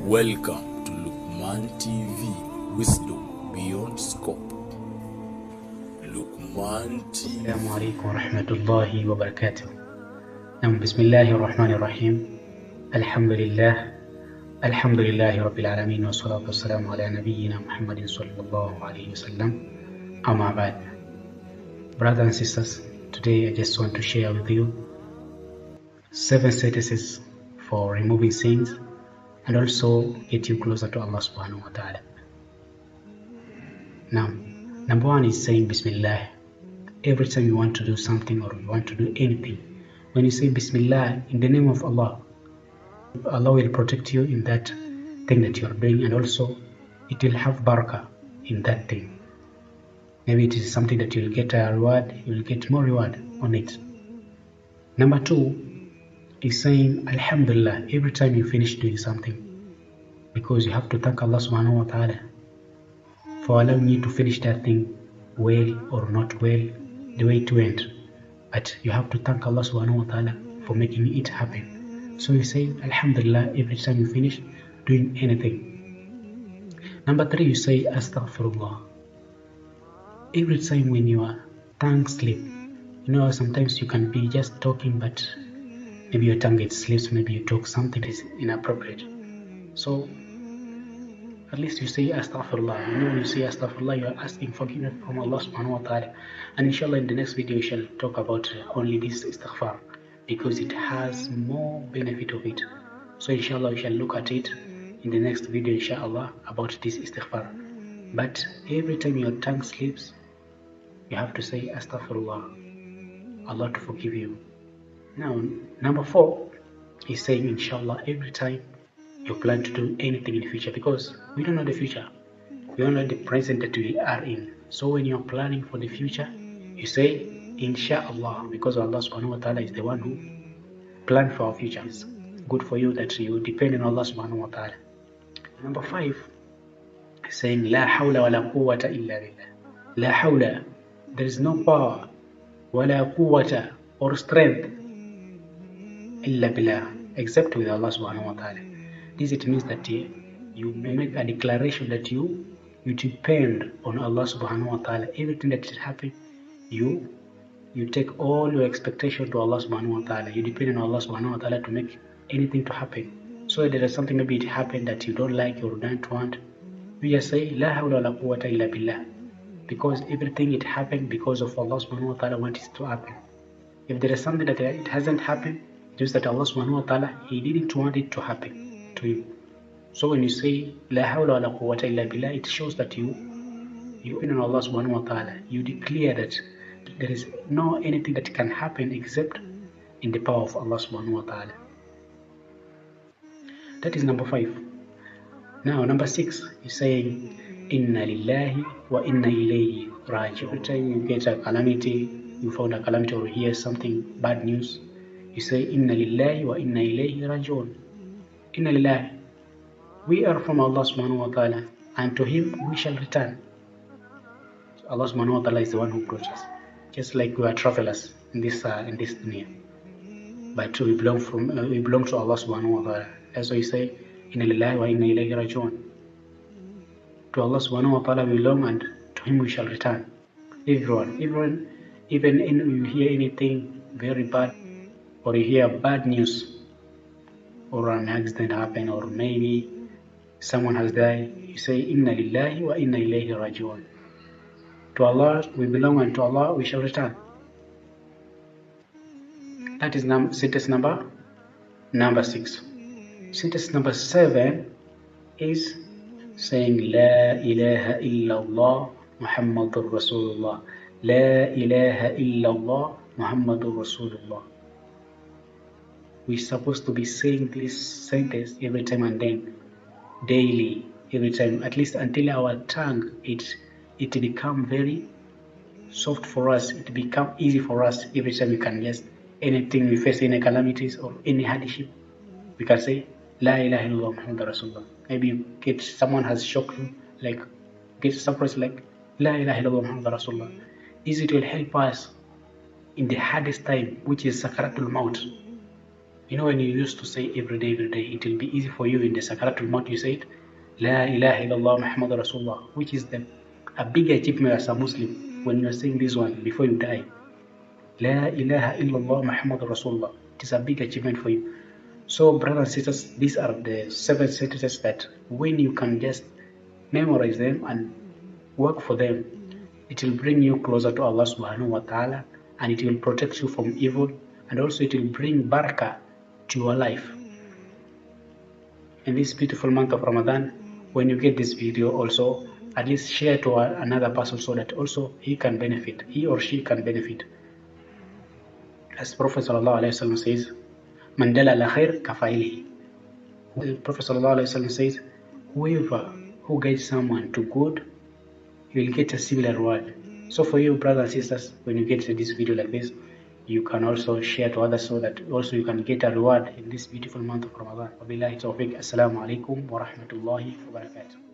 Welcome to Luqman TV, Wisdom Beyond Scope. Luqman TV. السلام عليكم ورحمة الله وبركاته. بسم الله الرحمن الرحيم. الحمد لله رب العالمين، والصلاة والسلام على نبينا محمد صلى الله عليه وسلم. أما بعد. Brothers and sisters, today I just want to share with you 7 sentences for removing sins and also get you closer to Allah subhanahu wa ta'ala. Now, number 1 is saying Bismillah. Every time you want to do something or you want to do anything, when you say Bismillah in the name of Allah, Allah will protect you in that thing that you are doing, and also it will have barakah in that thing. Maybe it is something that you will get a reward, you will get more reward on it. Number 2 is saying Alhamdulillah every time you finish doing something, because you have to thank Allah subhanahu wa ta'ala for allowing you to finish that thing well or not well, the way it went. But you have to thank Allah subhanahu wa ta'ala for making it happen. So you say Alhamdulillah every time you finish doing anything. Number 3, you say Astaghfirullah every time when your tongue slips. You know, sometimes you can be just talking, but maybe your tongue gets slips, maybe you talk something that is inappropriate. So at least you say Astaghfirullah. You know, when you say Astaghfirullah, you are asking forgiveness from Allah subhanahu wa ta'ala. And inshallah in the next video we shall talk about only this istighfar, because it has more benefit of it. So inshallah we shall look at it in the next video inshallah about this istighfar. But every time your tongue slips, you have to say Astaghfirullah, Allah to forgive you. Now, number 4 is saying inshallah every time you plan to do anything in the future, because we don't know the future, we don't know the present that we are in. So when you're planning for the future, you say inshallah, because Allah subhanahu wa ta'ala is the one who planned for our future. It's good for you that you depend on Allah subhanahu wa ta'ala. Number 5 is saying La hawla wa la quwwata illa billah. La hawla, there is no power, wa la quwwata, or strength, illa billah, except with Allah subhanahu wa ta'ala. This it means that you make a declaration that you depend on Allah subhanahu wa ta'ala. Everything that happens, you take all your expectation to Allah subhanahu wa ta'ala. You depend on Allah subhanahu wa ta'ala to make anything to happen. So if there is something, maybe it happened that you don't like or don't want, you just say La hawla wa la quwwata illa billah, because everything it happened because of Allah subhanahu wa ta'ala wants it to happen. If there is something that it hasn't happened, just that Allah subhanahu wa ta'ala, He didn't want it to happen to you. So when you say La hawla wa la quwwata illa billah, it shows that you depend on Allah subhanahu wa ta'ala. You declare that there is no anything that can happen except in the power of Allah subhanahu wa ta'ala. That is number 5. Now number 6 is saying Inna lillahi wa inna ilayhi raji'un. Every time you get a calamity, you found a calamity or hear something bad news, you say Inna lillahi wa inna ilayhi raji'un. Inna lillahi, we are from Allah subhanahu wa ta'ala, and to Him we shall return. So Allah subhanahu wa ta'ala is the one who brought us, just like we are travelers in this dunya, but we belong to Allah subhanahu wa ta'ala. That's why you say Inna lillahi wa inna ilayhi raji'un. To Allah subhanahu wa ta'ala we belong, and to Him we shall return. Everyone, even you hear anything very bad, or you hear bad news, or an accident happened, or maybe someone has died, you say Inna lillahi wa inna ilayhi raji'un. To Allah we belong, and to Allah we shall return. That is sentence number 6. Sentence number 7 is saying La ilaha illallah Muhammadur Rasulullah. La ilaha illallah Muhammadur Rasulullah. We're supposed to be saying this sentence every time and then, daily, every time, at least until our tongue it become very soft for us, it become easy for us. Every time we can just, anything we face, any calamities or any hardship, we can say La ilaha illallah Muhammadur Rasulullah. Maybe you get, someone has shocked you, like get surprised, like La ilaha illallah Muhammadur Rasulullah. This it will help us in the hardest time, which is Sakaratul Maut. You know, when you used to say every day, it will be easy for you in the Sakaratul Maut. You said, La ilaha illallah Muhammad Rasulullah, which is a big achievement as a Muslim when you are saying this one before you die. La ilaha illallah Muhammad Rasulullah. It is a big achievement for you. So, brothers and sisters, these are the 7 sentences that when you can just memorize them and work for them, it will bring you closer to Allah subhanahu wa ta'ala, and it will protect you from evil, and also it will bring barakah to your life. In this beautiful month of Ramadan, when you get this video also, at least share to another person so that also he or she can benefit. As Prophet sallallahu alaihi wasallam says, Man dalla ala khair kafailihi. The Prophet sallallahu alaihi wasallam says, whoever who guides someone to good, you will get a similar reward. So for you, brothers and sisters, when you get to this video like this, you can also share to others so that also you can get a reward in this beautiful month of Ramadan. Wabillahi tawfiq. Assalamu alaikum wa rahmatullahi wa barakatuh.